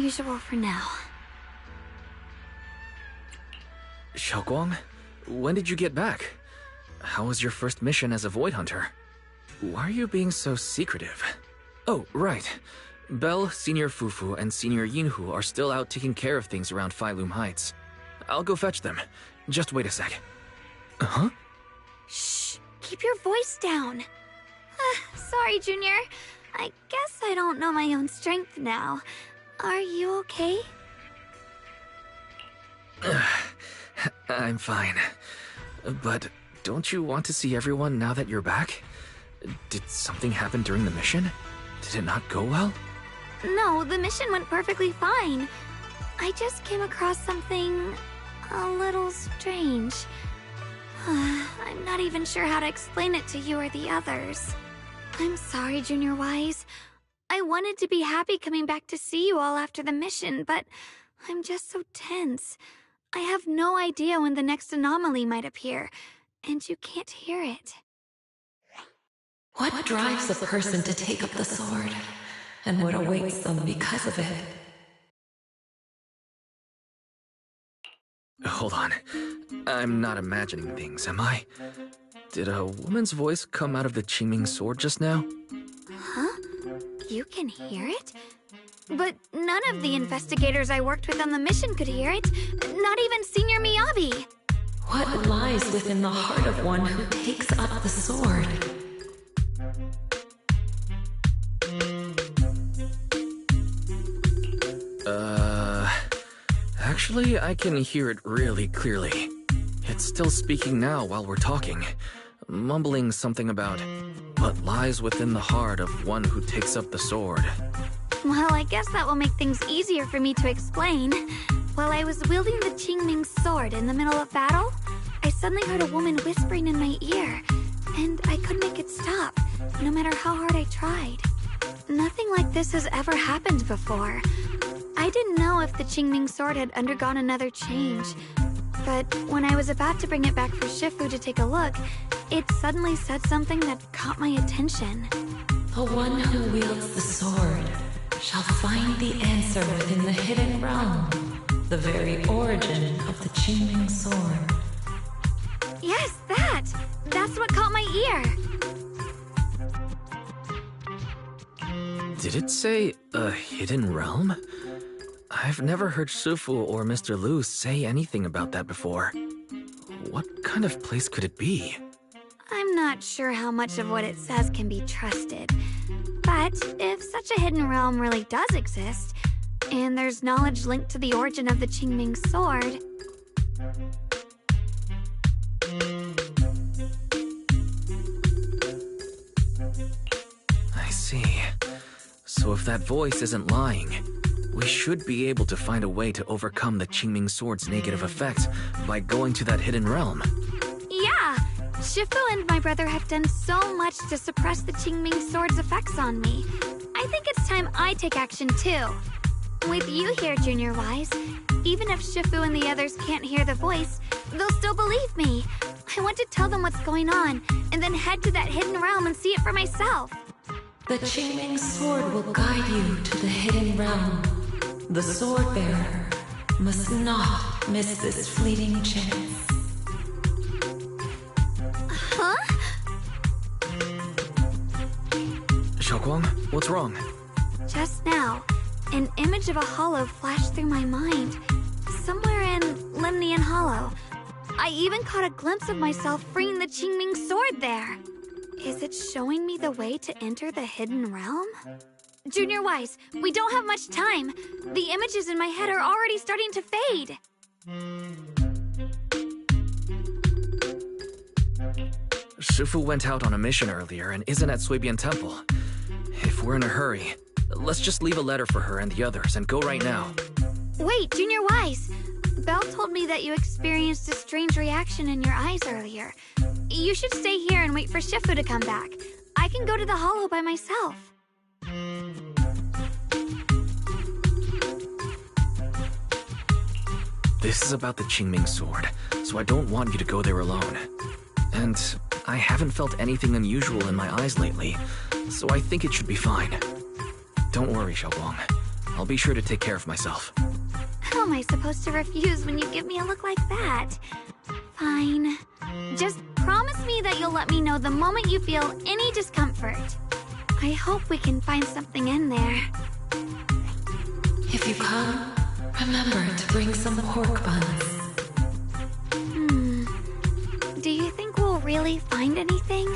usual for now. Xiaoguang, when did you get back? How was your first mission as a Void Hunter? Why are you being so secretive? Oh, right. Belle, Senior Fufu, and Senior Yinhu are still out taking care of things around Phylum Heights. I'll go fetch them. Just wait a sec. Huh? Shh! Keep your voice down. Sorry, Junior. I guess I don't know my own strength now. Are you okay? I'm fine. But don't you want to see everyone now that you're back? Did something happen during the mission? Did it not go well? No, the mission went perfectly fine. I just came across something a little strange. I'm not even sure how to explain it to you or the others. I'm sorry, Junior Wise. I wanted to be happy coming back to see you all after the mission, but I'm just so tense. I have no idea when the next anomaly might appear, and you can't hear it. What drives a person to take up the sword, and what awaits them because of it? Hold on. I'm not imagining things, am I? Did a woman's voice come out of the Qingming sword just now? Huh? You can hear it? But none of the investigators I worked with on the mission could hear it. Not even Senior Miyabi. What lies within the heart of one who takes up the sword? Actually, I can hear it really clearly. It's still speaking now while we're talking, mumbling something about what lies within the heart of one who takes up the sword. Well, I guess that will make things easier for me to explain. While I was wielding the Qingming sword in the middle of battle, I suddenly heard a woman whispering in my ear, and I couldn't make it stop, no matter how hard I tried. Nothing like this has ever happened before. I didn't know if the Qingming sword had undergone another change, but when I was about to bring it back for Shifu to take a look, it suddenly said something that caught my attention. The one who wields the sword shall find the answer within the hidden realm, the very origin of the Qingming sword. Yes, that! That's what caught my ear! Did it say a hidden realm? I've never heard Shifu or Mr. Lu say anything about that before. What kind of place could it be? I'm not sure how much of what it says can be trusted. But if such a hidden realm really does exist, and there's knowledge linked to the origin of the Qingming sword... I see. So if that voice isn't lying, we should be able to find a way to overcome the Qingming sword's negative effects by going to that hidden realm. Yeah! Shifu and my brother have done so much to suppress the Qingming sword's effects on me. I think it's time I take action too. With you here, Junior Wise, even if Shifu and the others can't hear the voice, they'll still believe me. I want to tell them what's going on, and then head to that hidden realm and see it for myself. The Qingming sword will guide you to the hidden realm. The sword bearer must not miss this fleeting chance. Huh? Xiaoguang, what's wrong? Just now, an image of a hollow flashed through my mind. Somewhere in Limnian Hollow. I even caught a glimpse of myself freeing the Qingming sword there. Is it showing me the way to enter the hidden realm? Junior Wise, we don't have much time. The images in my head are already starting to fade. Shifu went out on a mission earlier and isn't at Suibian Temple. If we're in a hurry, let's just leave a letter for her and the others and go right now. Wait, Junior Wise. Belle told me that you experienced a strange reaction in your eyes earlier. You should stay here and wait for Shifu to come back. I can go to the hollow by myself. This is about the Qingming sword, so I don't want you to go there alone. And I haven't felt anything unusual in my eyes lately, so I think it should be fine. Don't worry, Xiaoguang. I'll be sure to take care of myself. How am I supposed to refuse when you give me a look like that? Fine. Just promise me that you'll let me know the moment you feel any discomfort. I hope we can find something in there. If you come, remember to bring some pork buns. Do you think we'll really find anything?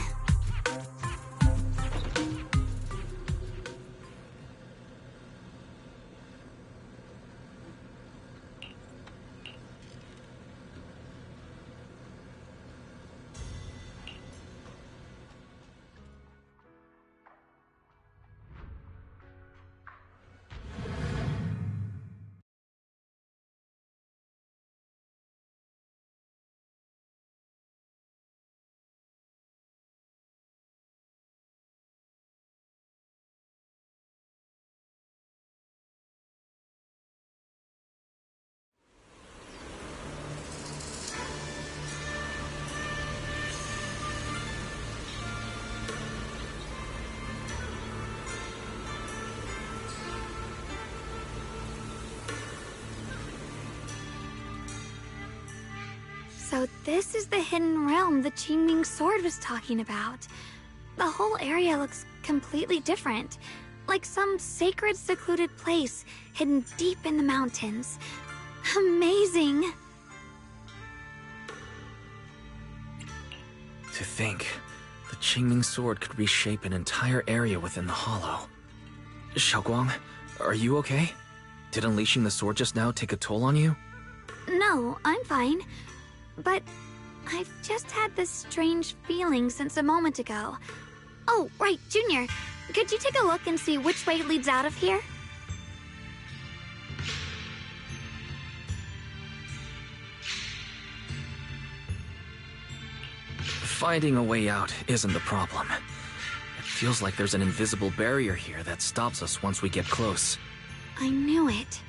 So this is the hidden realm the Qingming sword was talking about. The whole area looks completely different, like some sacred, secluded place hidden deep in the mountains. Amazing! To think, the Qingming sword could reshape an entire area within the hollow. Xiaoguang, are you okay? Did unleashing the sword just now take a toll on you? No, I'm fine. But I've just had this strange feeling since a moment ago. Oh, right, Junior. Could you take a look and see which way leads out of here? Finding a way out isn't the problem. It feels like there's an invisible barrier here that stops us once we get close. I knew it.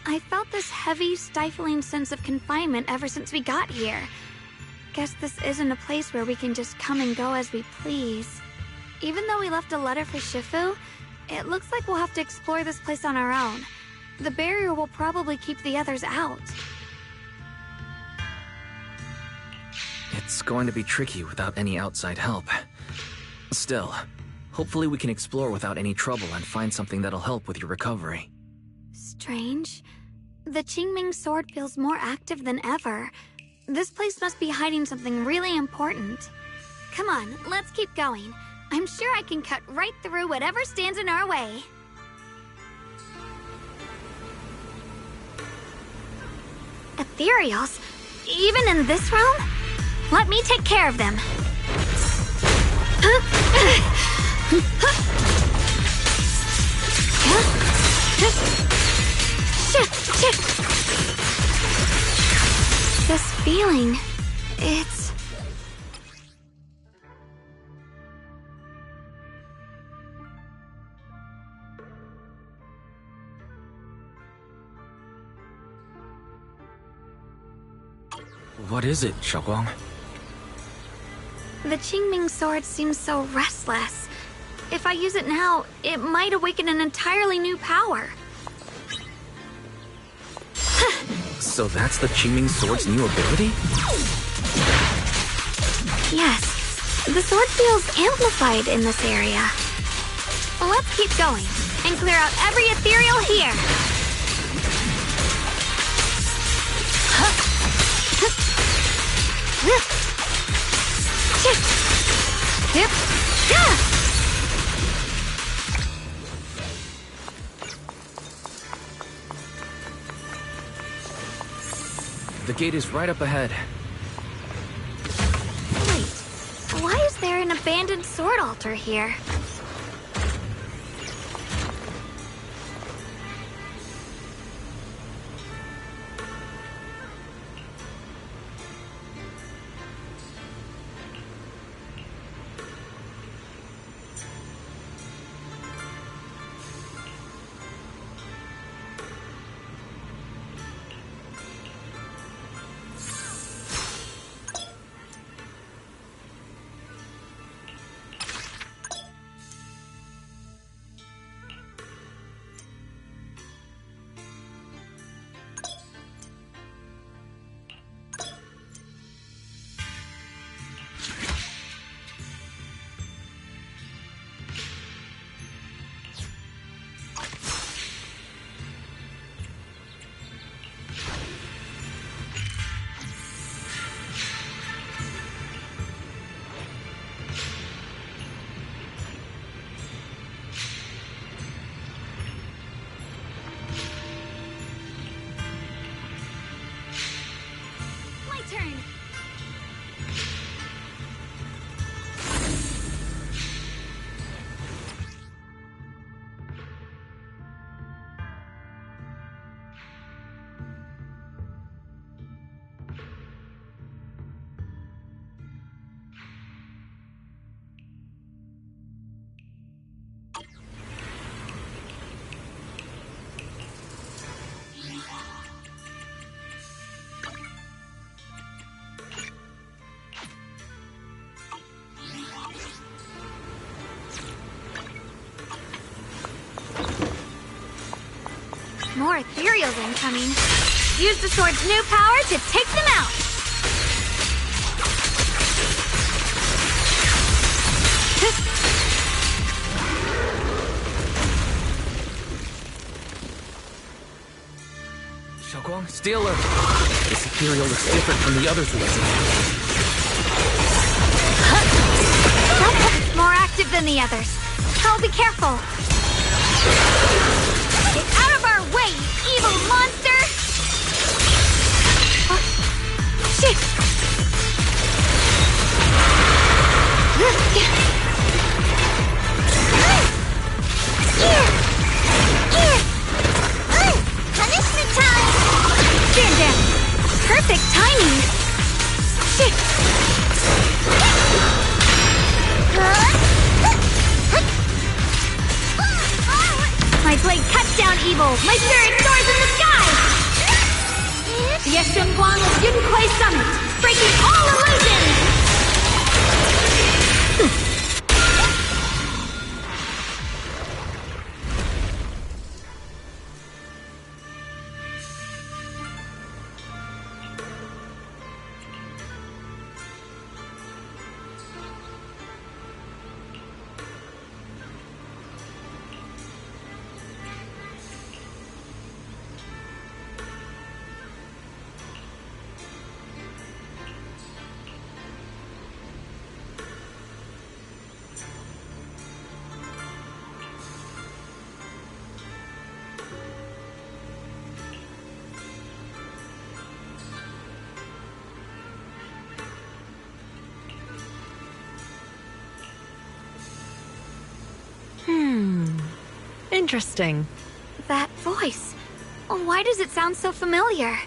I felt this heavy, stifling sense of confinement ever since we got here. Guess this isn't a place where we can just come and go as we please. Even though we left a letter for Shifu, it looks like we'll have to explore this place on our own. The barrier will probably keep the others out. It's going to be tricky without any outside help. Still, hopefully we can explore without any trouble and find something that'll help with your recovery. Strange. The Qingming sword feels more active than ever. This place must be hiding something really important. Come on, let's keep going. I'm sure I can cut right through whatever stands in our way. Ethereals? Even in this realm? Let me take care of them. This feeling, it's... What is it, Xiaoguang? The Qingming sword seems so restless. If I use it now, it might awaken an entirely new power. So that's the Qingming sword's new ability? Yes, the sword feels amplified in this area. Let's keep going and clear out every ethereal here. The gate is right up ahead. Wait, why is there an abandoned sword altar here? turn. More ethereals incoming. Use the sword's new power to take them out. Xiaoguang, stay alert. This ethereal looks different from the others we've seen. It's more active than the others. I'll be careful. Get out of our way, you evil monster! Shit! Punishment time! Stand down! Perfect timing! Shit! My blade cuts down evil! My spirit soars in the sky! The Yeshunguang of Yunkuei Summit, breaking all illusions! Interesting. That voice. Why does it sound so familiar?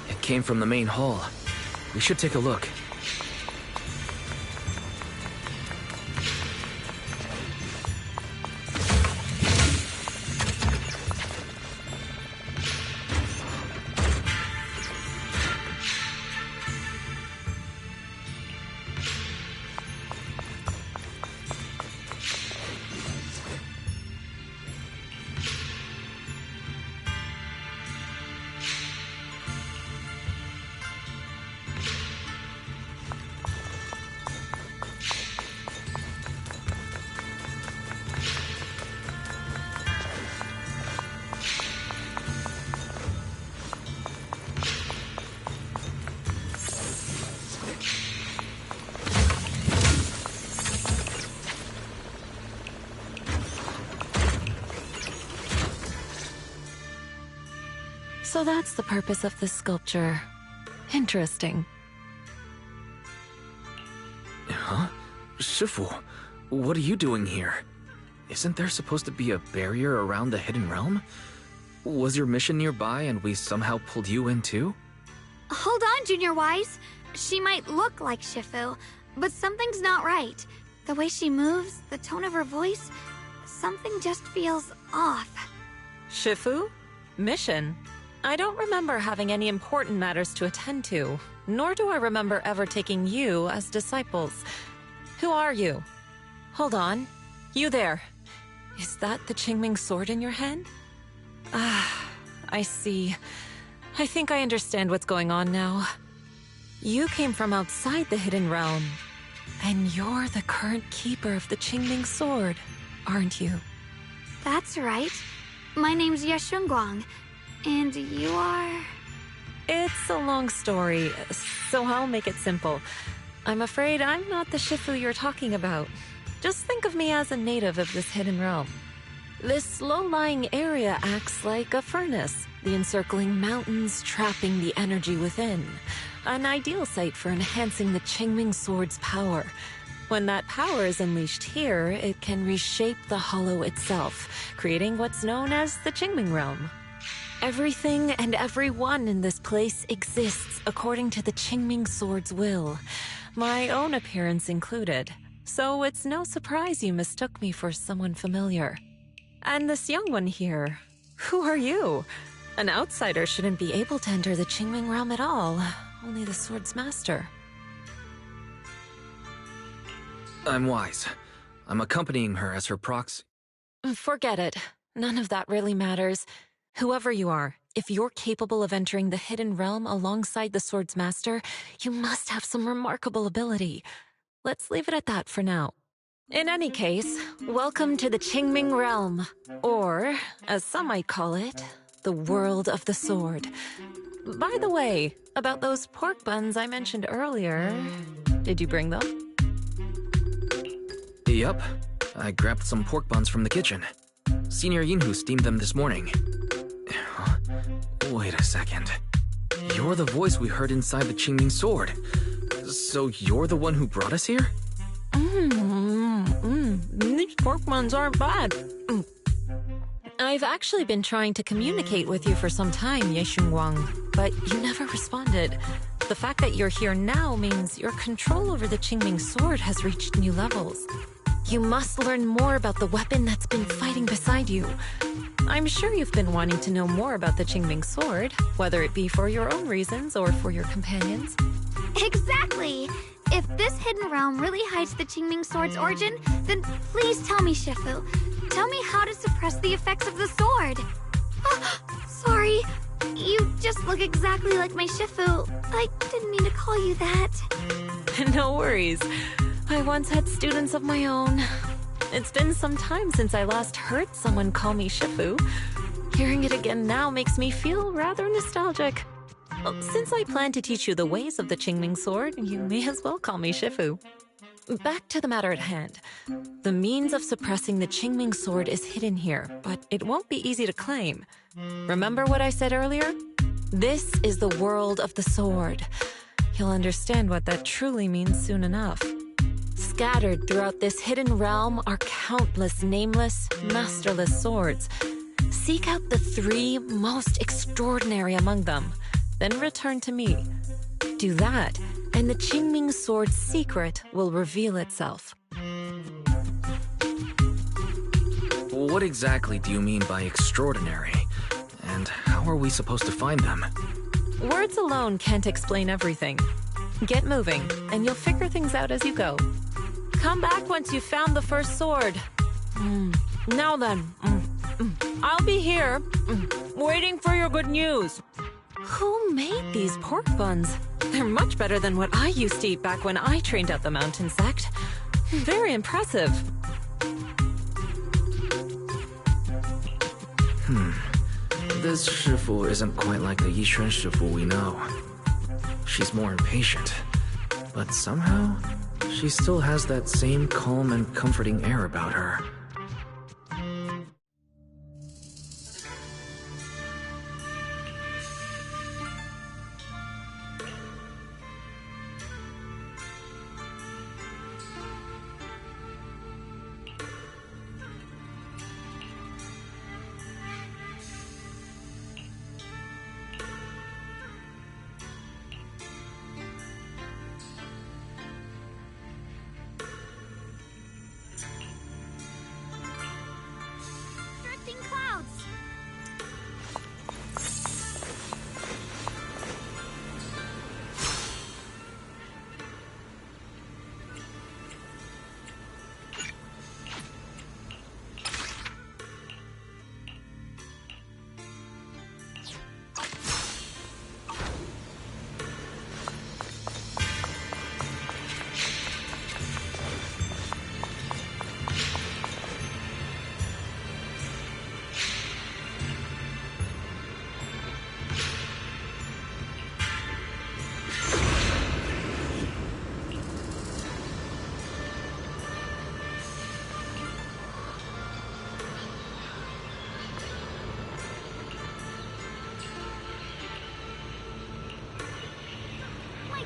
It came from the main hall. We should take a look. So that's the purpose of this sculpture. Interesting. Huh? Shifu, what are you doing here? Isn't there supposed to be a barrier around the hidden realm? Was your mission nearby and we somehow pulled you in too? Hold on, Junior Wise. She might look like Shifu, but something's not right. The way she moves, the tone of her voice, something just feels off. Shifu? Mission? I don't remember having any important matters to attend to, nor do I remember ever taking you as disciples. Who are you? Hold on. You there. Is that the Qingming sword in your hand? Ah, I see. I think I understand what's going on now. You came from outside the Hidden Realm, and you're the current keeper of the Qingming sword, aren't you? That's right. My name's Yeshunguang. And you are? It's a long story, so I'll make it simple. I'm afraid I'm not the Shifu you're talking about. Just think of me as a native of this hidden realm. This low-lying area acts like a furnace, the encircling mountains trapping the energy within. an ideal site for enhancing the Qingming Sword's power. When that power is unleashed here, it can reshape the hollow itself, creating what's known as the Qingming Realm. Everything and everyone in this place exists according to the Qingming Sword's will, my own appearance included. So it's no surprise you mistook me for someone familiar. And this young one here, who are you? An outsider shouldn't be able to enter the Qingming Realm at all, only the sword's master. I'm Wise. I'm accompanying her as her proxy. Forget it. None of that really matters. Whoever you are, if you're capable of entering the hidden realm alongside the sword's master, you must have some remarkable ability. Let's leave it at that for now. In any case, welcome to the Qingming Realm, or, as some might call it, the world of the sword. By the way, about those pork buns I mentioned earlier, did you bring them? Yup. I grabbed some pork buns from the kitchen. Senior Yinhu steamed them this morning. Wait a second. You're the voice we heard inside the Qingming Sword. So you're the one who brought us here? These pork buns aren't bad. I've actually been trying to communicate with you for some time, Ye Xunguang, but you never responded. The fact that you're here now means your control over the Qingming Sword has reached new levels. You must learn more about the weapon that's been fighting beside you. I'm sure you've been wanting to know more about the Qingming Sword, whether it be for your own reasons or for your companions. Exactly! If this hidden realm really hides the Qingming Sword's origin, then please tell me, Shifu. Tell me how to suppress the effects of the sword. Oh, sorry. You just look exactly like my Shifu. I didn't mean to call you that. No worries. I once had students of my own. It's been some time since I last heard someone call me Shifu. Hearing it again now makes me feel rather nostalgic. Well, since I plan to teach you the ways of the Qingming Sword, you may as well call me Shifu. Back to the matter at hand. The means of suppressing the Qingming Sword is hidden here, but it won't be easy to claim. Remember what I said earlier? This is the world of the sword. You'll understand what that truly means soon enough. Scattered throughout this hidden realm are countless nameless, masterless swords. Seek out the 3 most extraordinary among them, then return to me. Do that, and the Qingming Sword's secret will reveal itself. What exactly do you mean by extraordinary? And how are we supposed to find them? Words alone can't explain everything. Get moving, and you'll figure things out as you go. Come back once you've found the first sword. Now then, I'll be here, waiting for your good news. Who made these pork buns? They're much better than what I used to eat back when I trained at the mountain sect. Very impressive. This Shifu isn't quite like the Yixuan Shifu we know. She's more impatient, but somehow she still has that same calm and comforting air about her.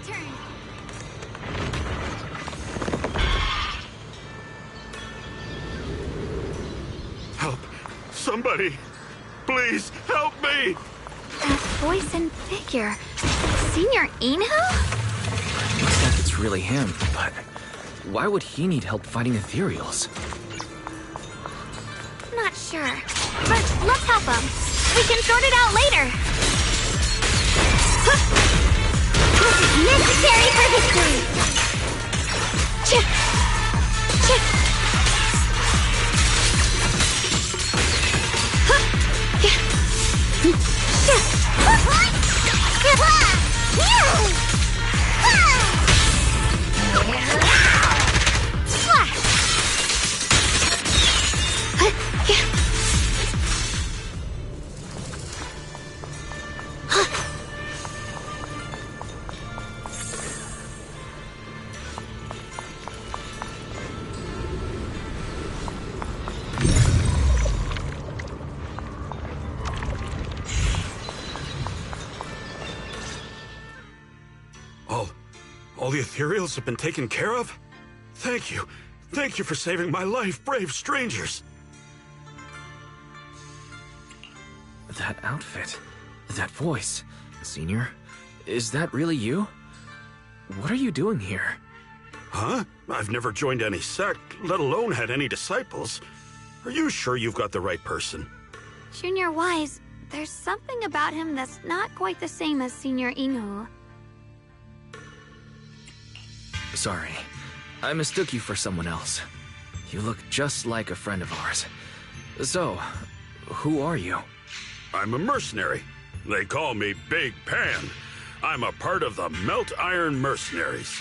turn. Help! Somebody! Please, help me! That voice and figure. Senior Inho? Looks like it's really him, but why would he need help fighting ethereals? Not sure. But let's help him. We can sort it out later. This is necessary for victory. Chip. Chip. All the ethereals have been taken care of? Thank you. Thank you for saving my life, brave strangers. That outfit, that voice, Senior, is that really you? What are you doing here? Huh? I've never joined any sect, let alone had any disciples. Are you sure you've got the right person? Junior Wise, there's something about him that's not quite the same as Senior Inho. Sorry, I mistook you for someone else. You look just like a friend of ours. So, who are you? I'm a mercenary. They call me Big Pan. I'm a part of the Melt Iron Mercenaries.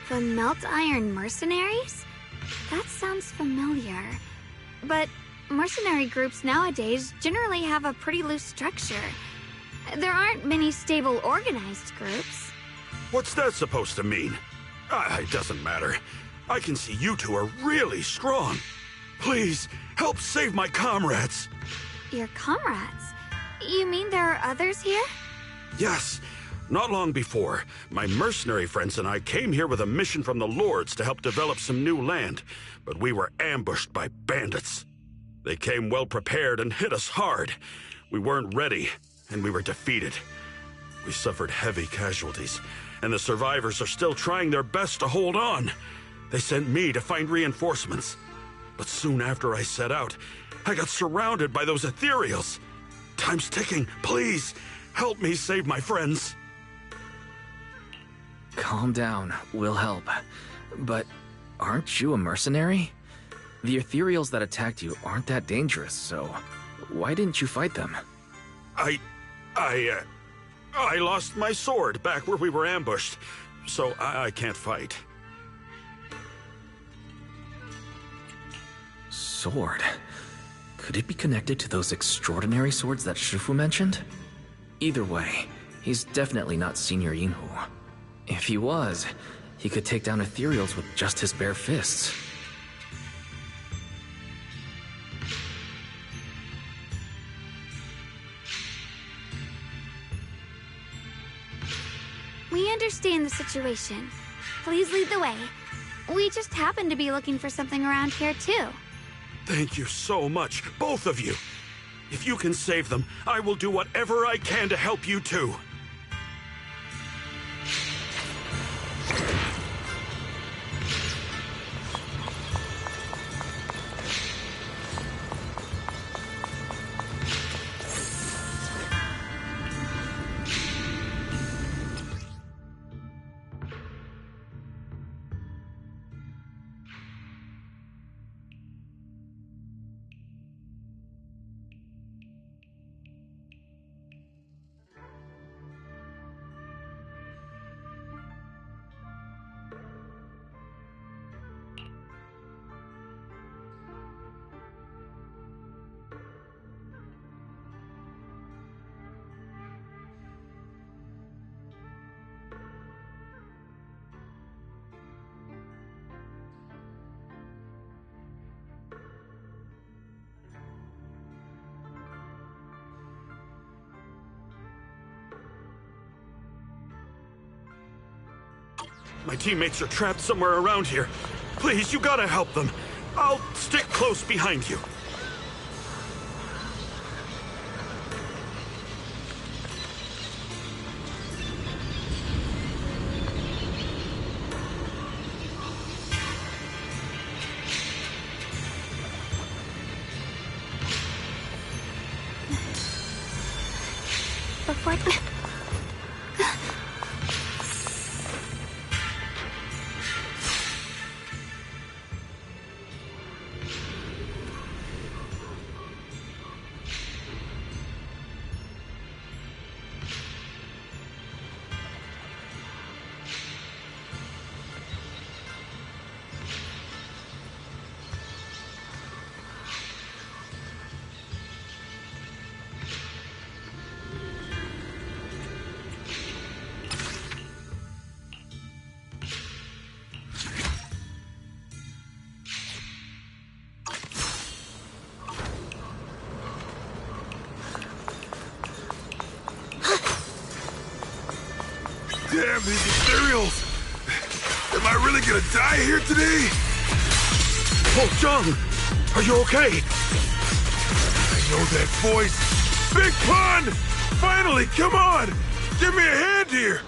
The Melt Iron Mercenaries? That sounds familiar. But mercenary groups nowadays generally have a pretty loose structure. There aren't many stable organized groups. What's that supposed to mean? It doesn't matter. I can see you two are really strong. Please, help save my comrades. Your comrades? You mean there are others here? Yes. Not long before, my mercenary friends and I came here with a mission from the Lords to help develop some new land, but we were ambushed by bandits. They came well prepared and hit us hard. We weren't ready, and we were defeated. We suffered heavy casualties, and the survivors are still trying their best to hold on. They sent me to find reinforcements. But soon after I set out, I got surrounded by those ethereals. Time's ticking. Please, help me save my friends. Calm down, we'll help. But aren't you a mercenary? The ethereals that attacked you aren't that dangerous, so why didn't you fight them? I lost my sword back where we were ambushed, so I can't fight. Sword? Could it be connected to those extraordinary swords that Shufu mentioned? Either way, he's definitely not Senior Yinhu. If he was, he could take down ethereals with just his bare fists. We understand the situation. Please lead the way. We just happen to be looking for something around here, too. Thank you so much, both of you. If you can save them, I will do whatever I can to help you too. My teammates are trapped somewhere around here. Please, you gotta help them. I'll stick close behind you. Before... Damn, these ethereals! Am I really gonna die here today? Oh, John! Are you okay? I know that voice. Big Pun! Finally, come on! Give me a hand here!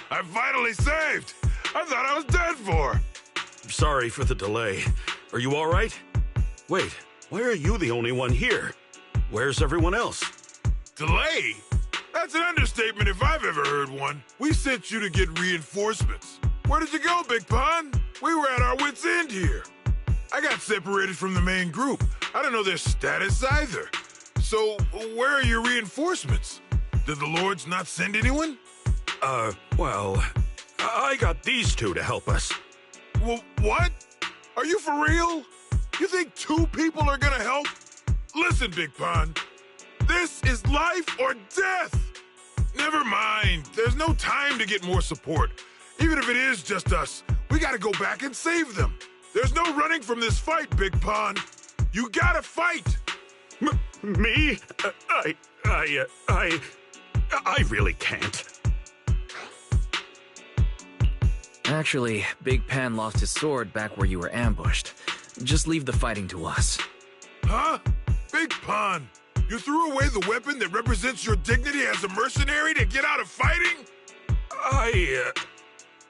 I'm finally saved! I thought I was dead for! Sorry for the delay. Are you all right? Wait, why are you the only one here? Where's everyone else? Delay? That's an understatement if I've ever heard one. We sent you to get reinforcements. Where did you go, Big Pun? We were at our wits' end here. I got separated from the main group. I don't know their status either. So, where are your reinforcements? Did the Lords not send anyone? Well, I got these two to help us. Well, what? Are you for real? You think two people are gonna help? Listen, Big Pun. This is life or death. Never mind. There's no time to get more support. Even if it is just us, we gotta go back and save them. There's no running from this fight, Big Pun. You gotta fight. Me? I really can't. Actually, Big Pan lost his sword back where you were ambushed. Just leave the fighting to us. Huh? Big Pun, you threw away the weapon that represents your dignity as a mercenary to get out of fighting?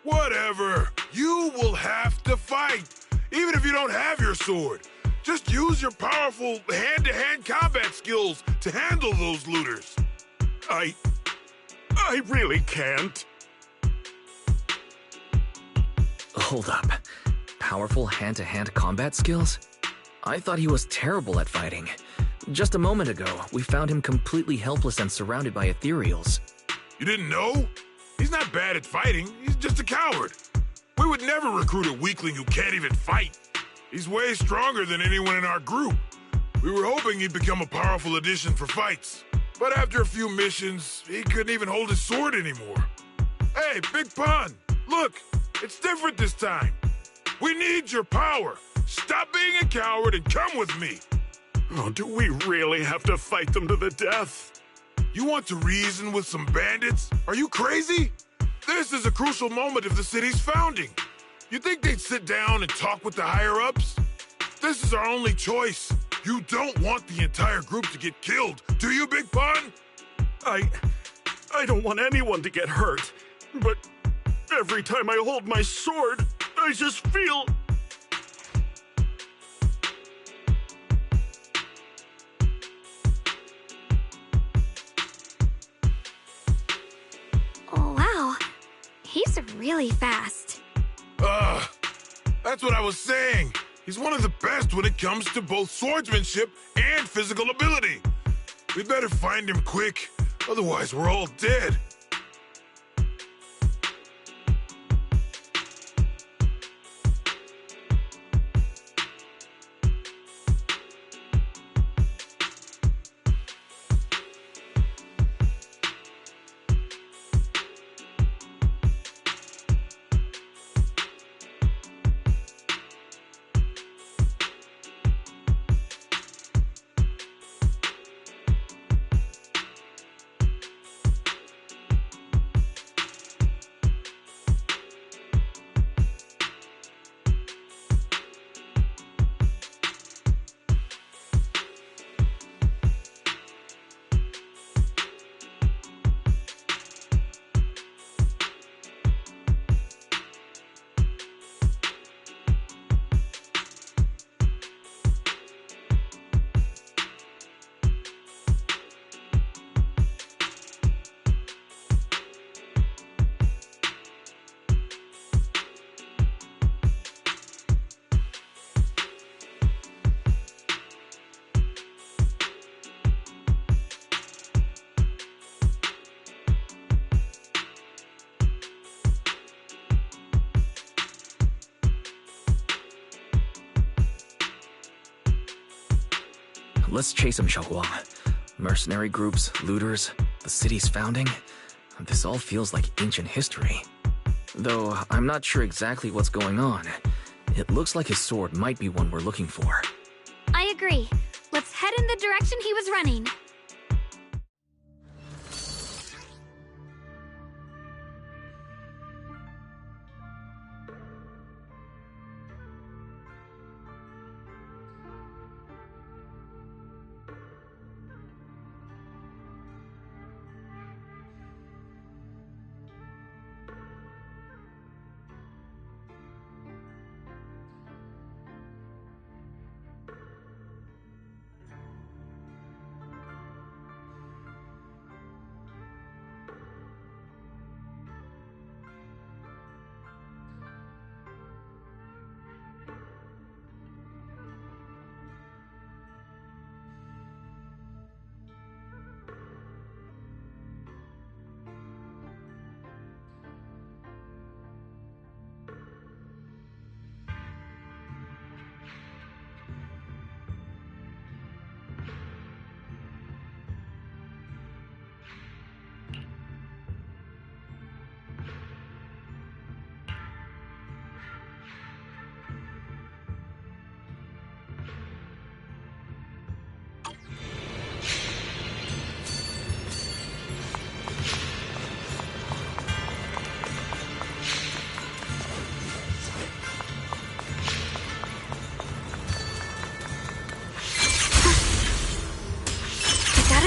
Whatever. You will have to fight, even if you don't have your sword. Just use your powerful hand-to-hand combat skills to handle those looters. I really can't. Hold up. Powerful hand-to-hand combat skills? I thought he was terrible at fighting. Just a moment ago, we found him completely helpless and surrounded by ethereals. You didn't know? He's not bad at fighting. He's just a coward. We would never recruit a weakling who can't even fight. He's way stronger than anyone in our group. We were hoping he'd become a powerful addition for fights. But after a few missions, he couldn't even hold his sword anymore. Hey, Big Pun, look, it's different this time. We need your power. Stop being a coward and come with me. Oh, do we really have to fight them to the death? You want to reason with some bandits? Are you crazy? This is a crucial moment of the city's founding. You think they'd sit down and talk with the higher-ups? This is our only choice. You don't want the entire group to get killed, do you, Big Pun? I don't want anyone to get hurt, but every time I hold my sword, I just feel... Oh, wow. He's really fast. That's what I was saying. He's one of the best when it comes to both swordsmanship and physical ability. We better find him quick, otherwise we're all dead. let's chase him, Xiaoguang. Mercenary groups, looters, the city's founding. This all feels like ancient history. Though I'm not sure exactly what's going on. It looks like his sword might be one we're looking for. I agree. Let's head in the direction he was running.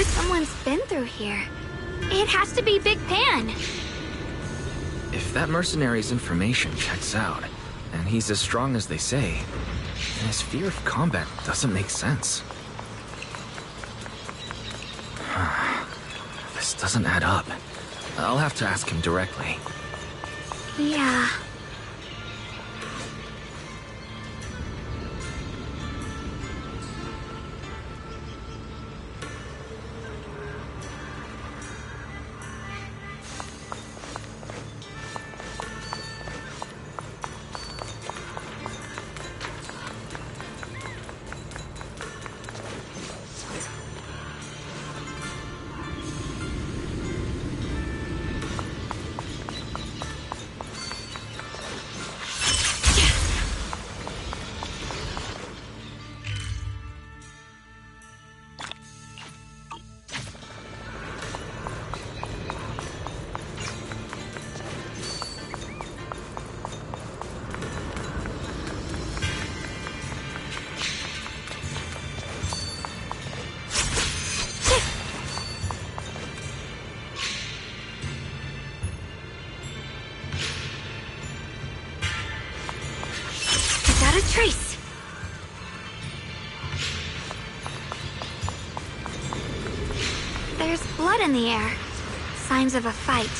Someone's been through here. It has to be Big Pan. If that mercenary's information checks out, and he's as strong as they say, then his fear of combat doesn't make sense. This doesn't add up. I'll have to ask him directly. Yeah. A trace. There's blood in the air. Signs of a fight.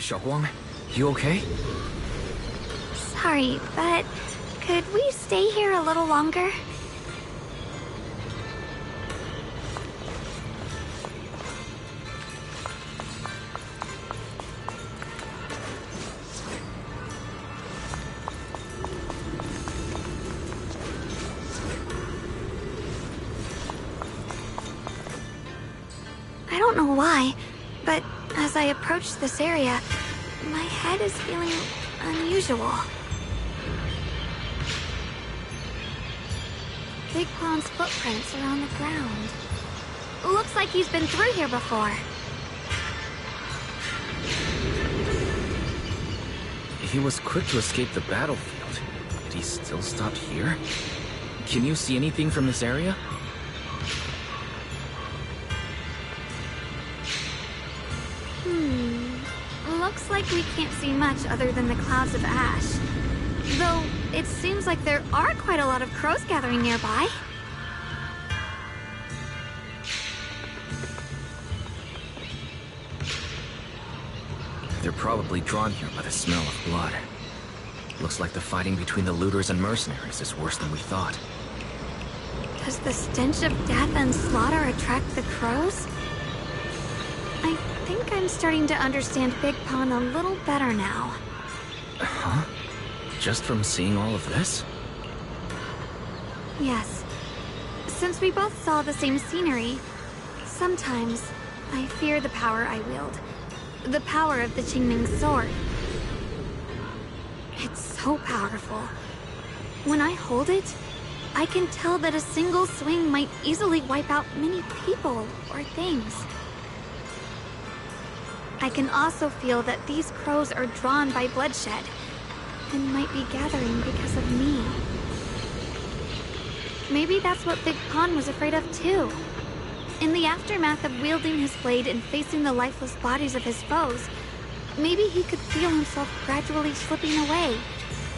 Xiaoguang, you okay? Sorry, but could we stay here a little longer? I don't know why, but as I approach this area, my head is feeling unusual. Big Pond's footprints are on the ground. Looks like he's been through here before. He was quick to escape the battlefield, but he still stopped here? Can you see anything from this area? Looks like we can't see much other than the clouds of ash. Though, it seems like there are quite a lot of crows gathering nearby. They're probably drawn here by the smell of blood. Looks like the fighting between the looters and mercenaries is worse than we thought. Does the stench of death and slaughter attract the crows? I think I'm starting to understand Big Pond a little better now. Huh? Just from seeing all of this? Yes. Since we both saw the same scenery, sometimes I fear the power I wield. The power of the Qingming sword. It's so powerful. When I hold it, I can tell that a single swing might easily wipe out many people or things. I can also feel that these crows are drawn by bloodshed, and might be gathering because of me. Maybe that's what Big Pond was afraid of too. In the aftermath of wielding his blade and facing the lifeless bodies of his foes, maybe he could feel himself gradually slipping away,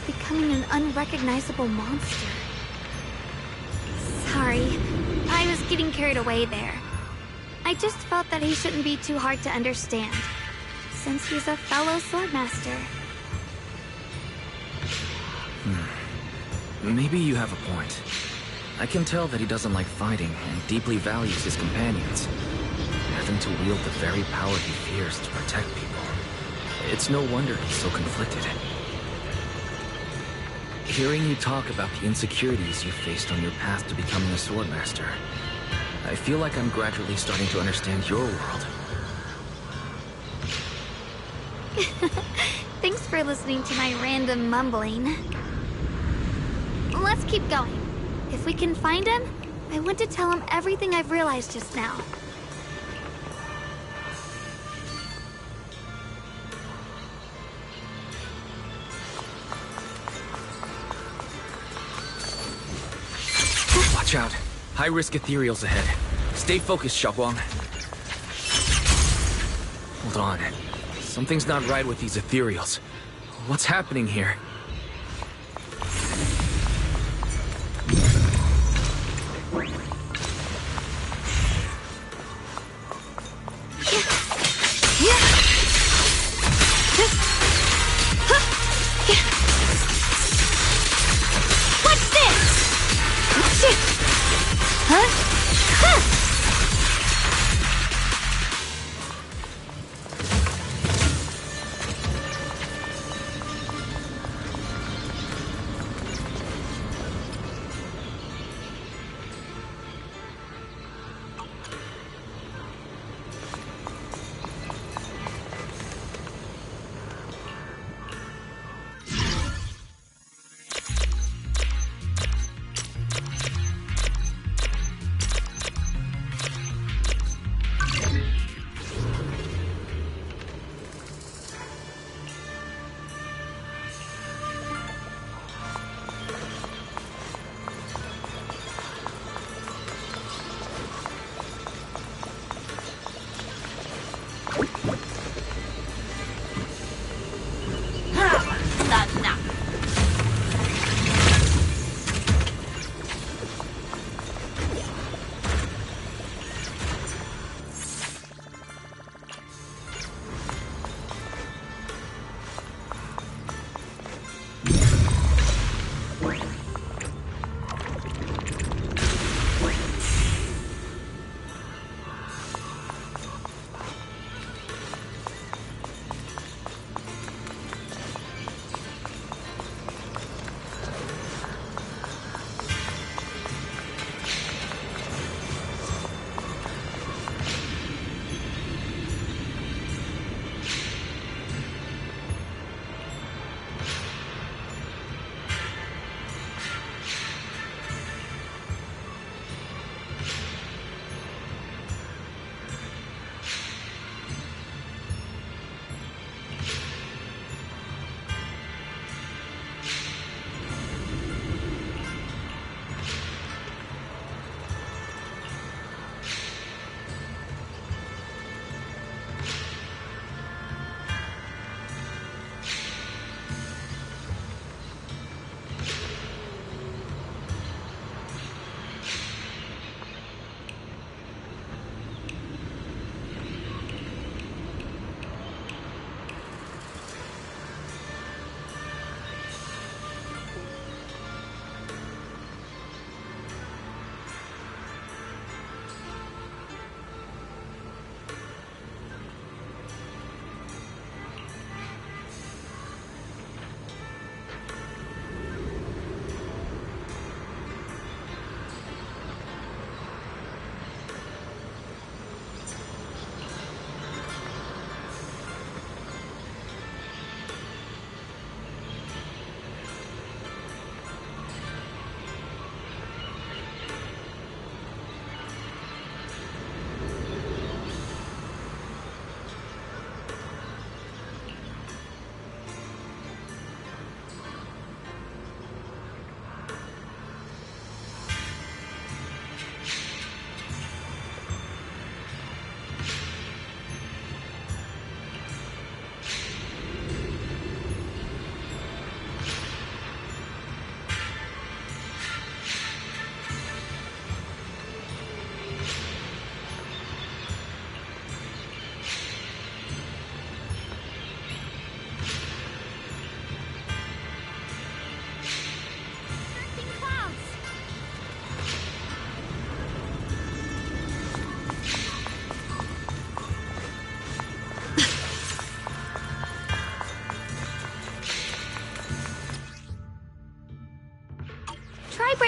becoming an unrecognizable monster. Sorry, I was getting carried away there. I just felt that he shouldn't be too hard to understand, since he's a fellow swordmaster. Maybe you have a point. I can tell that he doesn't like fighting and deeply values his companions. Having to wield the very power he fears to protect people. It's no wonder he's so conflicted. Hearing you talk about the insecurities you faced on your path to becoming a swordmaster, I feel like I'm gradually starting to understand your world. Thanks for listening to my random mumbling. Let's keep going. If we can find him, I want to tell him everything I've realized just now. Watch out. High-risk ethereals ahead. Stay focused, Xiaoguang. Hold on. Something's not right with these ethereals. What's happening here?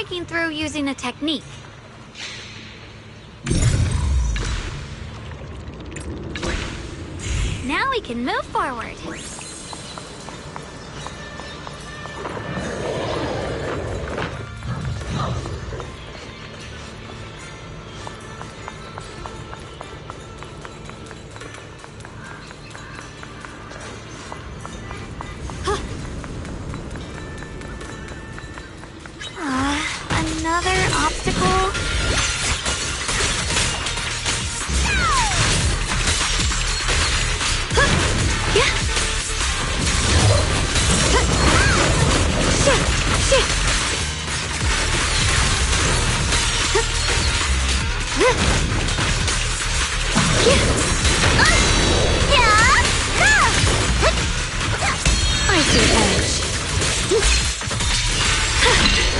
breaking through using a technique. Now we can move forward. Another obstacle?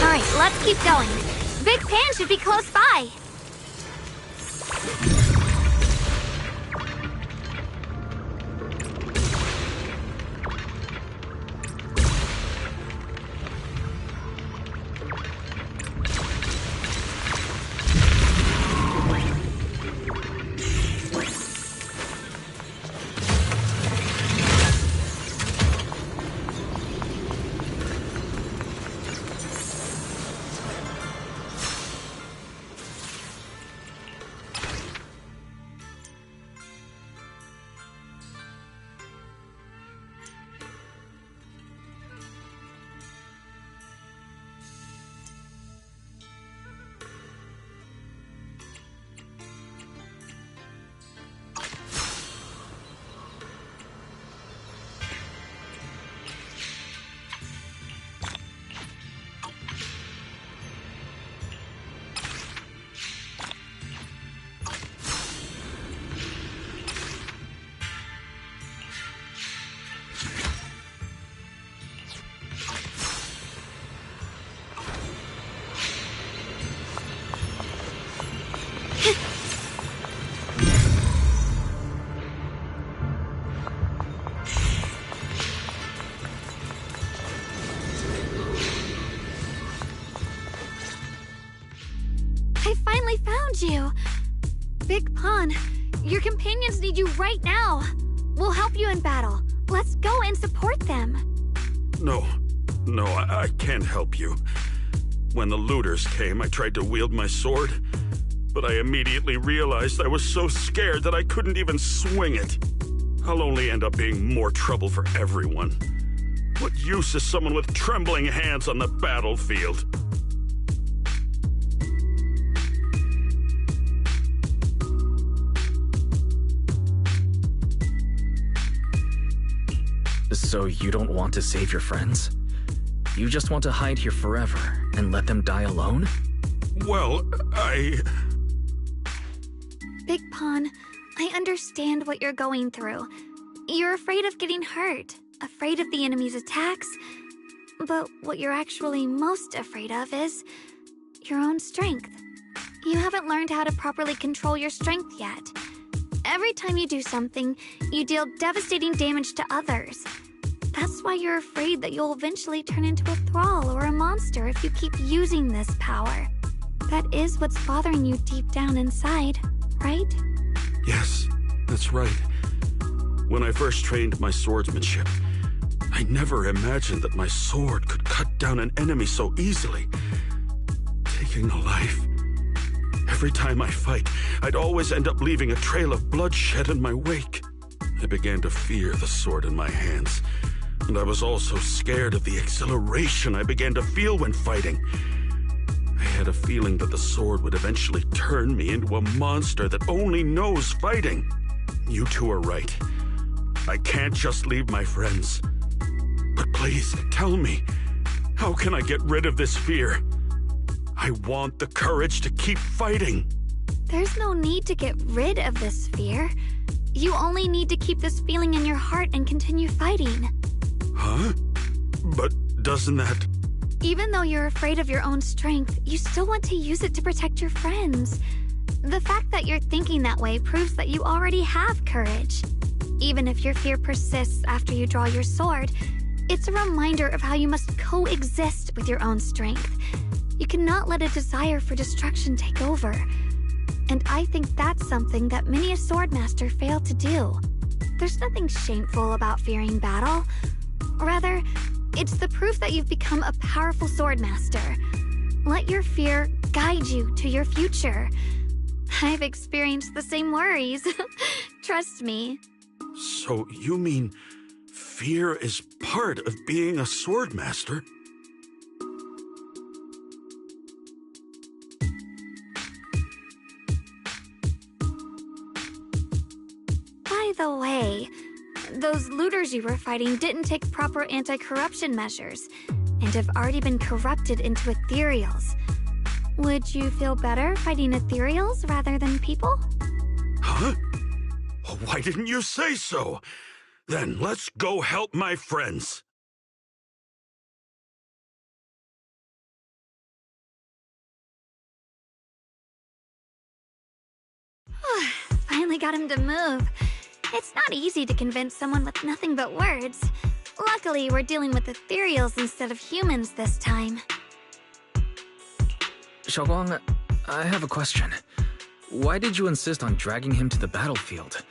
Alright, let's keep going. Big Pan should be close by. I finally found you! Big Pun, your companions need you right now. We'll help you in battle. Let's go and support them. No, I can't help you. When the looters came, I tried to wield my sword, but I immediately realized I was so scared that I couldn't even swing it. I'll only end up being more trouble for everyone. What use is someone with trembling hands on the battlefield? So you don't want to save your friends? You just want to hide here forever and let them die alone? Well, Big Pun, I understand what you're going through. You're afraid of getting hurt, afraid of the enemy's attacks. But what you're actually most afraid of is your own strength. You haven't learned how to properly control your strength yet. Every time you do something, you deal devastating damage to others. That's why you're afraid that you'll eventually turn into a thrall or a monster if you keep using this power. That is what's bothering you deep down inside, right? Yes, that's right. When I first trained my swordsmanship, I never imagined that my sword could cut down an enemy so easily, taking a life. Every time I fight, I'd always end up leaving a trail of bloodshed in my wake. I began to fear the sword in my hands, and I was also scared of the exhilaration I began to feel when fighting. I had a feeling that the sword would eventually turn me into a monster that only knows fighting. You two are right. I can't just leave my friends. But please, tell me, how can I get rid of this fear? I want the courage to keep fighting. There's no need to get rid of this fear. You only need to keep this feeling in your heart and continue fighting. Huh? But doesn't that... Even though you're afraid of your own strength, you still want to use it to protect your friends. The fact that you're thinking that way proves that you already have courage. Even if your fear persists after you draw your sword, it's a reminder of how you must coexist with your own strength. You cannot let a desire for destruction take over. And I think that's something that many a swordmaster fail to do. There's nothing shameful about fearing battle. Rather, it's the proof that you've become a powerful swordmaster. Let your fear guide you to your future. I've experienced the same worries. Trust me. So you mean fear is part of being a swordmaster? By the way, those looters you were fighting didn't take proper anti-corruption measures and have already been corrupted into ethereals. Would you feel better fighting ethereals rather than people? Huh? Why didn't you say so? Then let's go help my friends. Finally got him to move. It's not easy to convince someone with nothing but words. Luckily, we're dealing with ethereals instead of humans this time. Xiaoguang, I have a question. Why did you insist on dragging him to the battlefield?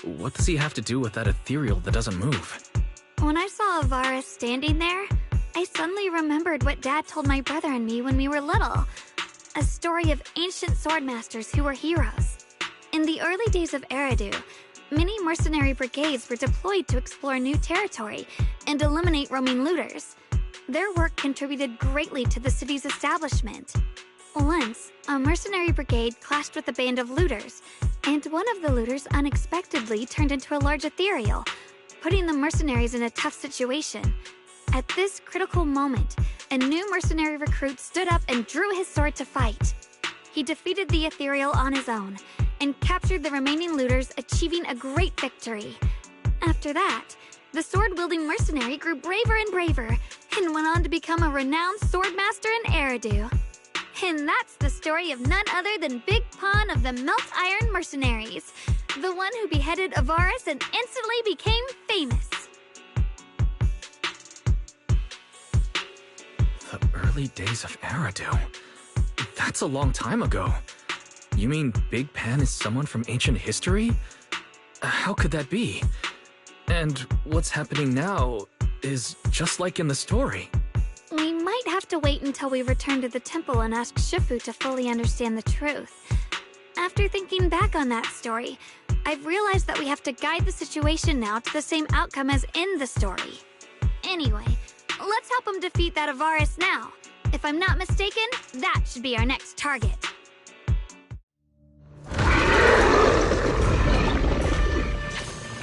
What does he have to do with that ethereal that doesn't move? When I saw Avaris standing there, I suddenly remembered what Dad told my brother and me when we were little. A story of ancient swordmasters who were heroes. In the early days of Eridu, many mercenary brigades were deployed to explore new territory and eliminate roaming looters. Their work contributed greatly to the city's establishment. Once, a mercenary brigade clashed with a band of looters, and one of the looters unexpectedly turned into a large ethereal, putting the mercenaries in a tough situation. At this critical moment, a new mercenary recruit stood up and drew his sword to fight. He defeated the ethereal on his own, and captured the remaining looters, achieving a great victory. After that, the sword-wielding mercenary grew braver and braver, and went on to become a renowned swordmaster in Eridu. And that's the story of none other than Big Pawn of the Melt Iron Mercenaries, the one who beheaded Avaris and instantly became famous. The early days of Eridu? That's a long time ago. You mean Big Pan is someone from ancient history? How could that be? And what's happening now is just like in the story. We might have to wait until we return to the temple and ask Shifu to fully understand the truth. After thinking back on that story, I've realized that we have to guide the situation now to the same outcome as in the story. Anyway, let's help him defeat that Avaris now. If I'm not mistaken, that should be our next target.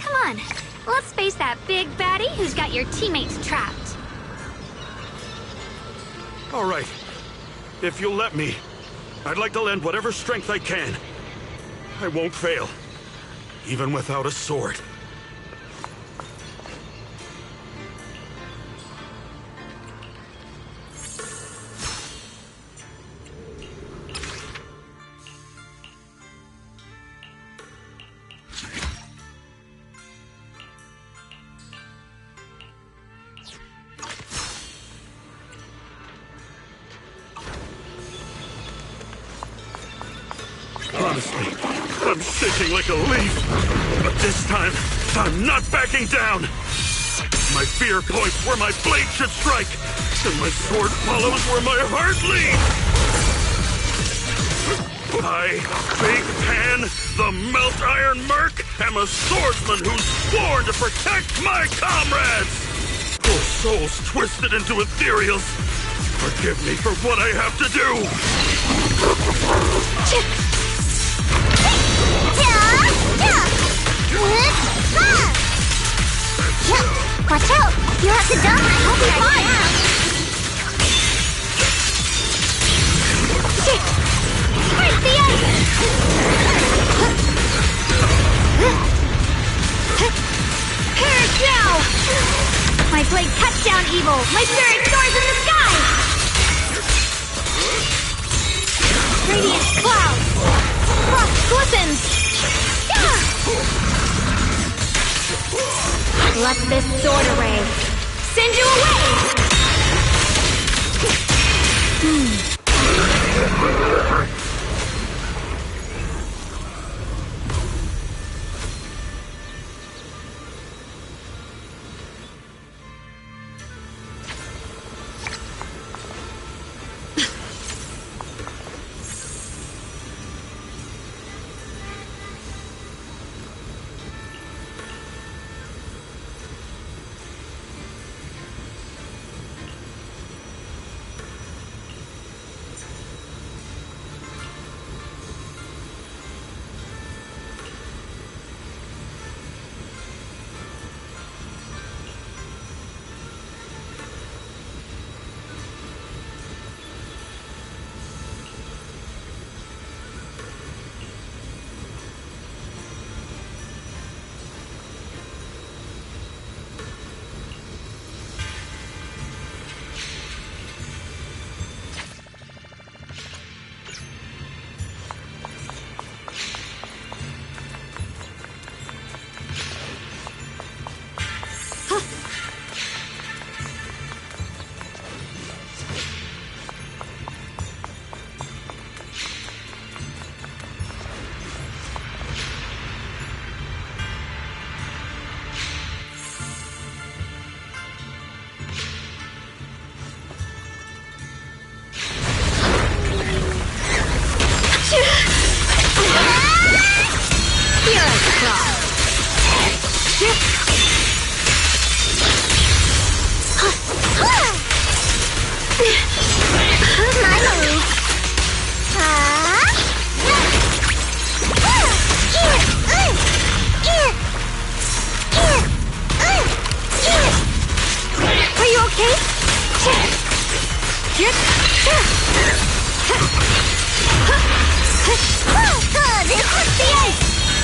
Come on, let's face that big baddie who's got your teammates trapped. All right. If you'll let me, I'd like to lend whatever strength I can. I won't fail, even without a sword. Honestly, I'm shaking like a leaf. But this time, I'm not backing down. My fear points where my blade should strike, and my sword follows where my heart leads. I, Big Pan, the Melt Iron Merc, am a swordsman who's sworn to protect my comrades. Poor souls twisted into ethereals. Forgive me for what I have to do. Watch out! You have to jump! I'll be fine! Break the ice! Here now! My blade cuts down evil! My spirit soars in the sky! Radiant cloud! Frost glistens! Let this sword array send you away!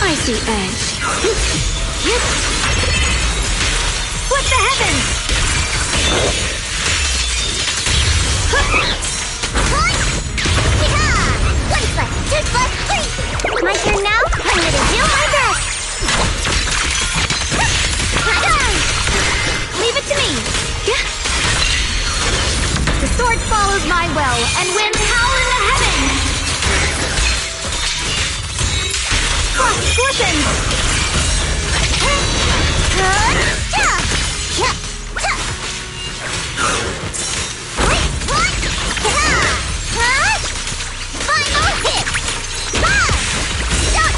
I see edge. Split the heavens! One foot, two foot, three! My turn now? I'm gonna do my best! Leave it to me! The sword follows my will and wins power in the heavens! Frost glistens! Final hit!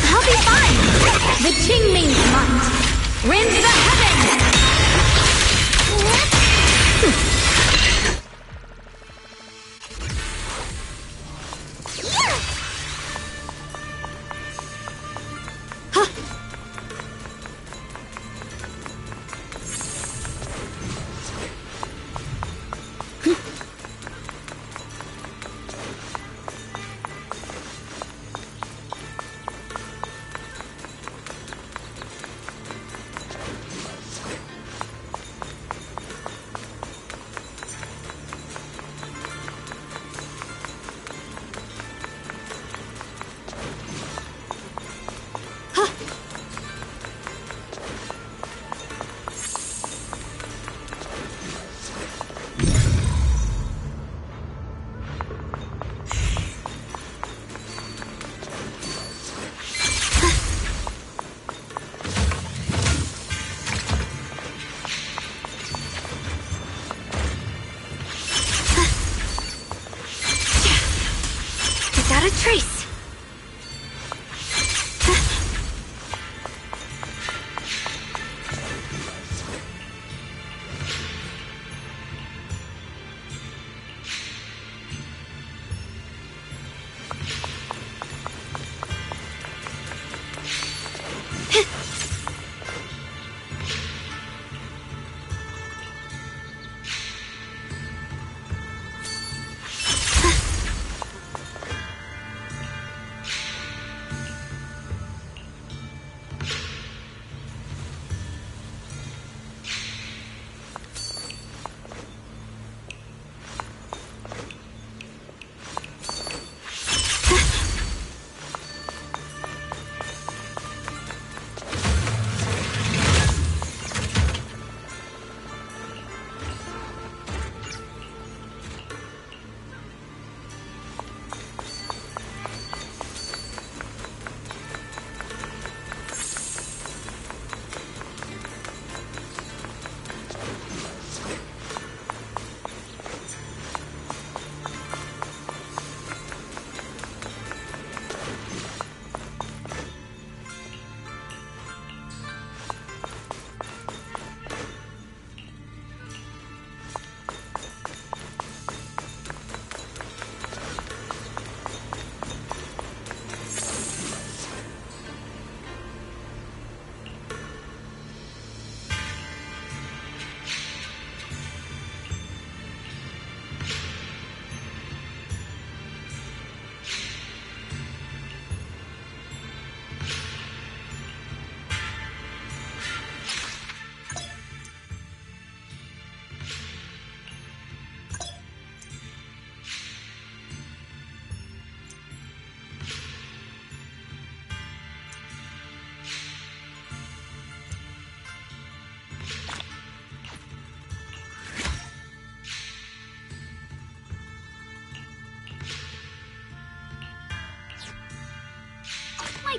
I'll be fine! The Qingming Smite rends the heavens!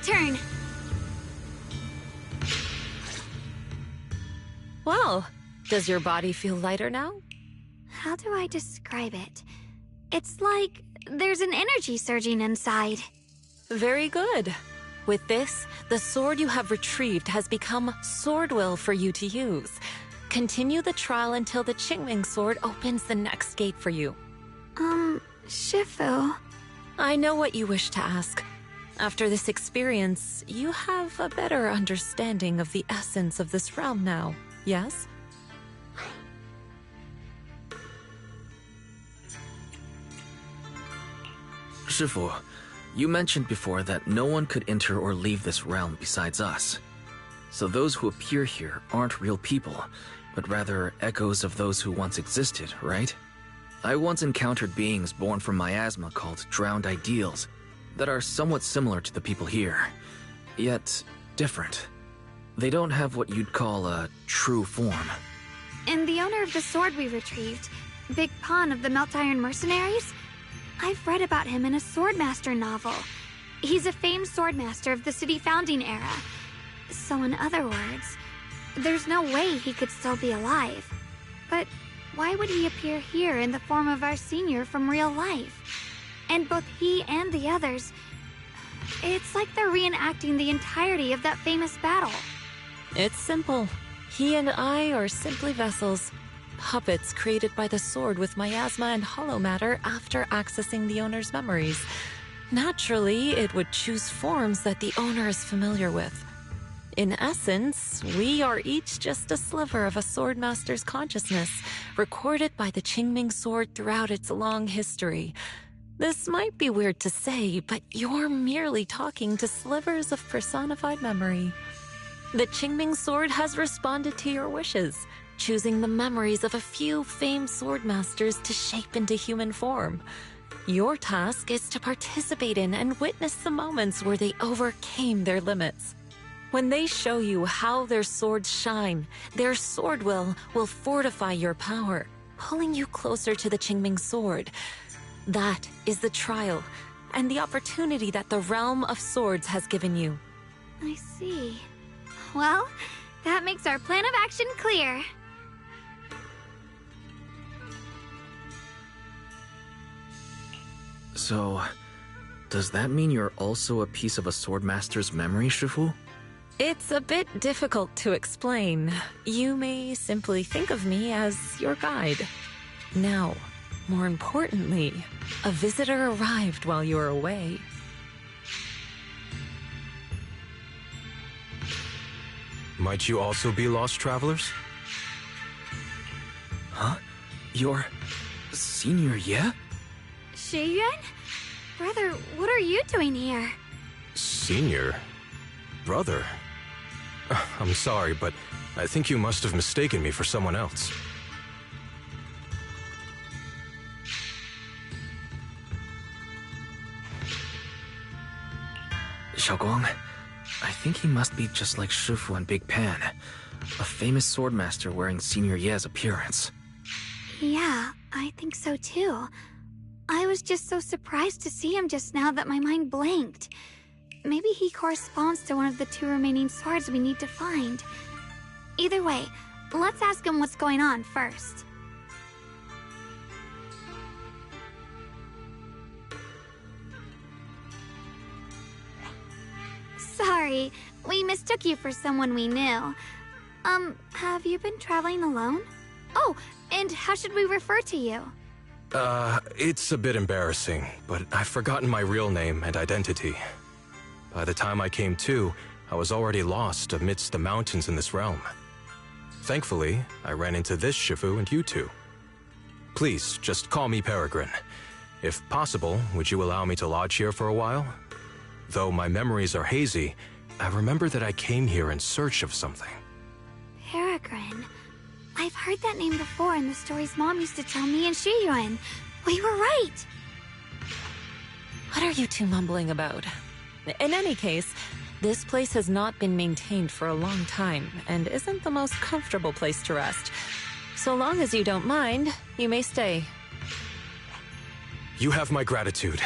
turn! Well, does your body feel lighter now? How do I describe it? It's like there's an energy surging inside. Very good. With this, the sword you have retrieved has become sword will for you to use. Continue the trial until the Qingming sword opens the next gate for you. Shifu... I know what you wish to ask. After this experience, you have a better understanding of the essence of this realm now, yes? Shifu, you mentioned before that no one could enter or leave this realm besides us. So those who appear here aren't real people, but rather echoes of those who once existed, right? I once encountered beings born from miasma called drowned ideals that are somewhat similar to the people here, yet different. They don't have what you'd call a true form. And the owner of the sword we retrieved, Big Pon of the Melt Iron Mercenaries? I've read about him in a Swordmaster novel. He's a famed swordmaster of the city founding era. So in other words, there's no way he could still be alive. But why would he appear here in the form of our senior from real life? And both he and the others, it's like they're reenacting the entirety of that famous battle. It's simple. He and I are simply vessels. Puppets created by the sword with miasma and hollow matter after accessing the owner's memories. Naturally, it would choose forms that the owner is familiar with. In essence, we are each just a sliver of a swordmaster's consciousness, recorded by the Qingming sword throughout its long history. This might be weird to say, but you're merely talking to slivers of personified memory. The Qingming sword has responded to your wishes, choosing the memories of a few famed swordmasters to shape into human form. Your task is to participate in and witness the moments where they overcame their limits. When they show you how their swords shine, their sword will fortify your power, pulling you closer to the Qingming sword. That is the trial, and the opportunity that the realm of swords has given you. I see. Well, that makes our plan of action clear. So, does that mean you're also a piece of a swordmaster's memory, Shifu? It's a bit difficult to explain. You may simply think of me as your guide. Now, more importantly, a visitor arrived while you were away. Might you also be lost travelers? Huh? You're Senior Ye? Shiyuan? Brother, what are you doing here? Senior? Brother? I'm sorry, but I think you must have mistaken me for someone else. Xiaoguang, I think he must be just like Shifu and Big Pan, a famous swordmaster wearing Senior Ye's appearance. Yeah, I think so too. I was just so surprised to see him just now that my mind blanked. Maybe he corresponds to one of the two remaining swords we need to find. Either way, let's ask him what's going on first. Sorry, we mistook you for someone we knew. Have you been traveling alone? Oh, and how should we refer to you? It's a bit embarrassing, but I've forgotten my real name and identity. By the time I came to, I was already lost amidst the mountains in this realm. Thankfully, I ran into this Shifu and you two. Please, just call me Peregrine. If possible, would you allow me to lodge here for a while? Though my memories are hazy, I remember that I came here in search of something. Peregrine. I've heard that name before in the stories Mom used to tell me and Shiyuan. We were right! What are you two mumbling about? In any case, this place has not been maintained for a long time and isn't the most comfortable place to rest. So long as you don't mind, you may stay. You have my gratitude.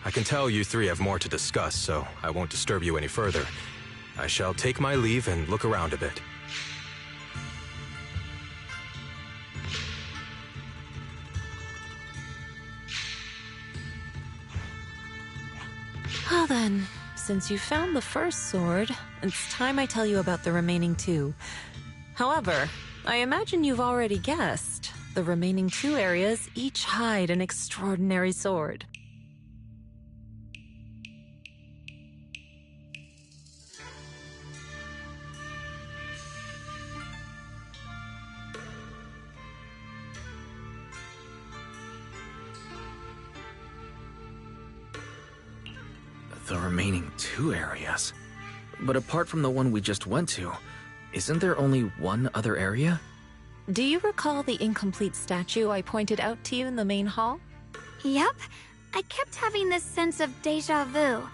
I can tell you three have more to discuss, so I won't disturb you any further. I shall take my leave and look around a bit. Well then, since you found the first sword, it's time I tell you about the remaining two. However, I imagine you've already guessed. The remaining two areas each hide an extraordinary sword. The remaining two areas? But apart from the one we just went to, isn't there only one other area? Do you recall the incomplete statue I pointed out to you in the main hall? Yep. I kept having this sense of déjà vu.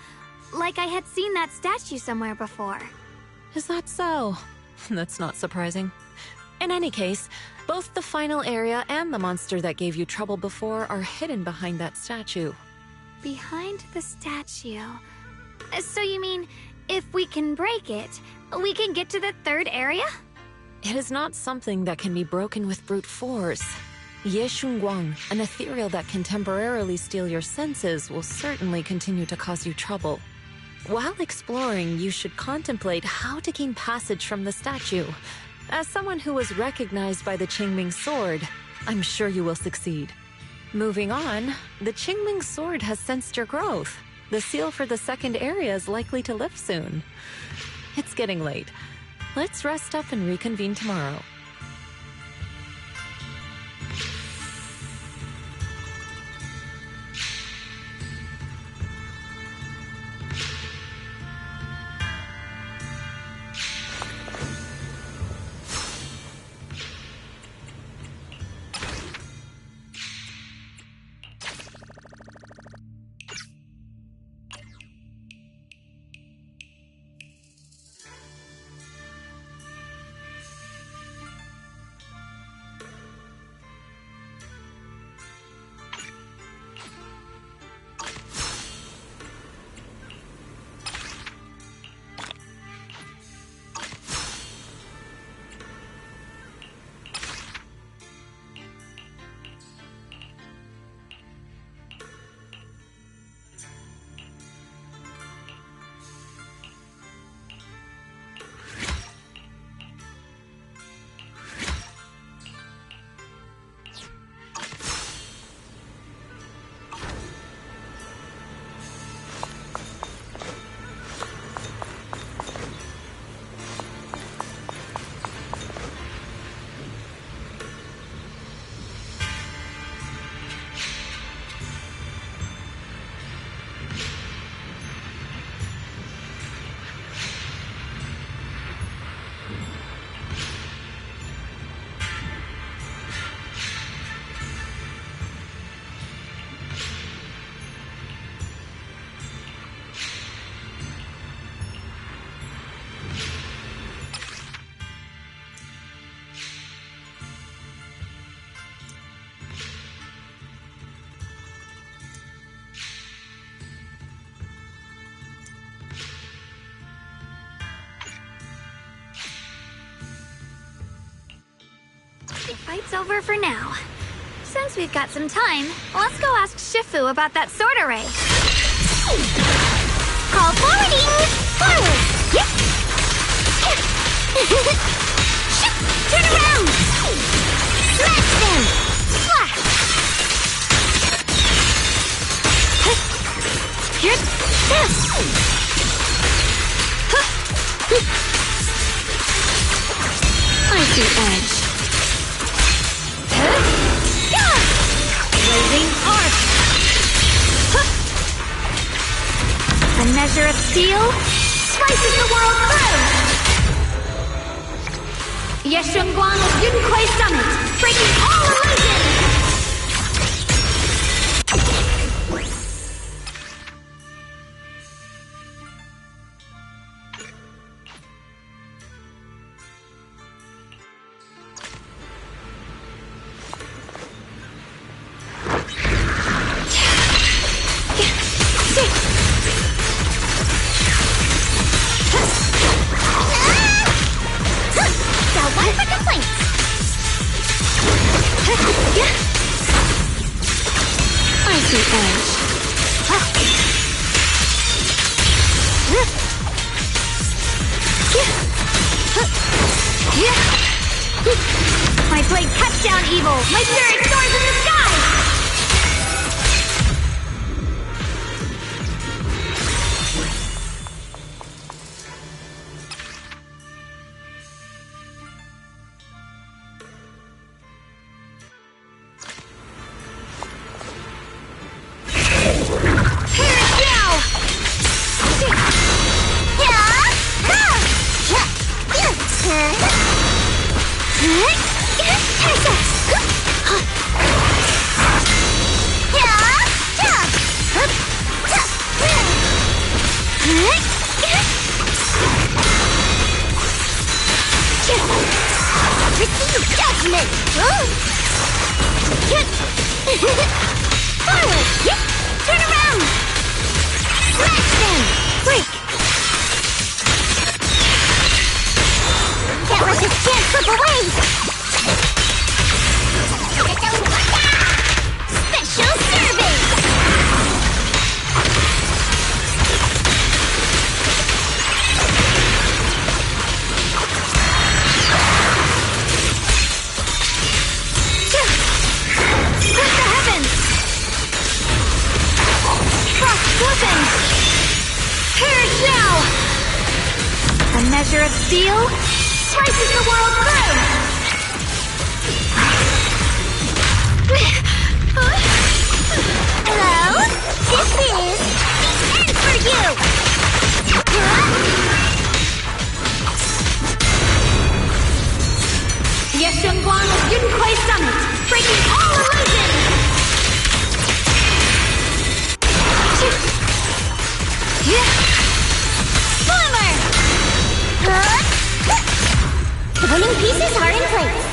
Like I had seen that statue somewhere before. Is that so? That's not surprising. In any case, both the final area and the monster that gave you trouble before are hidden behind that statue. Behind the statue. So you mean, if we can break it, we can get to the third area? It is not something that can be broken with brute force. Ye Shunguang, an ethereal that can temporarily steal your senses, will certainly continue to cause you trouble. While exploring, you should contemplate how to gain passage from the statue. As someone who was recognized by the Qingming sword, I'm sure you will succeed. Moving on, the Qingming sword has sensed your growth. The seal for the second area is likely to lift soon. It's getting late. Let's rest up and reconvene tomorrow. The fight's over for now. Since we've got some time, let's go ask Shifu about that sword array. Call forwarding! Forward! Yep! Turn around! Smash them! Slash! Here's this! I see edge. Blazing arc! A measure of steel slices the world through! Yeshunguang Yunquai Summit, breaking all illusions! one for complaints. Icy edge. My blade cuts down evil! My spirit soars in the sky! Receive judgment! Forward! Turn around! Smash them! Break! Can't let this chance slip away! Special service! Perish now! A measure of steel slices the world through! Hello? This is the end for you! Yeshengguang's Yunhui Summit, breaking all illusions! Slammer! The winning pieces are in place.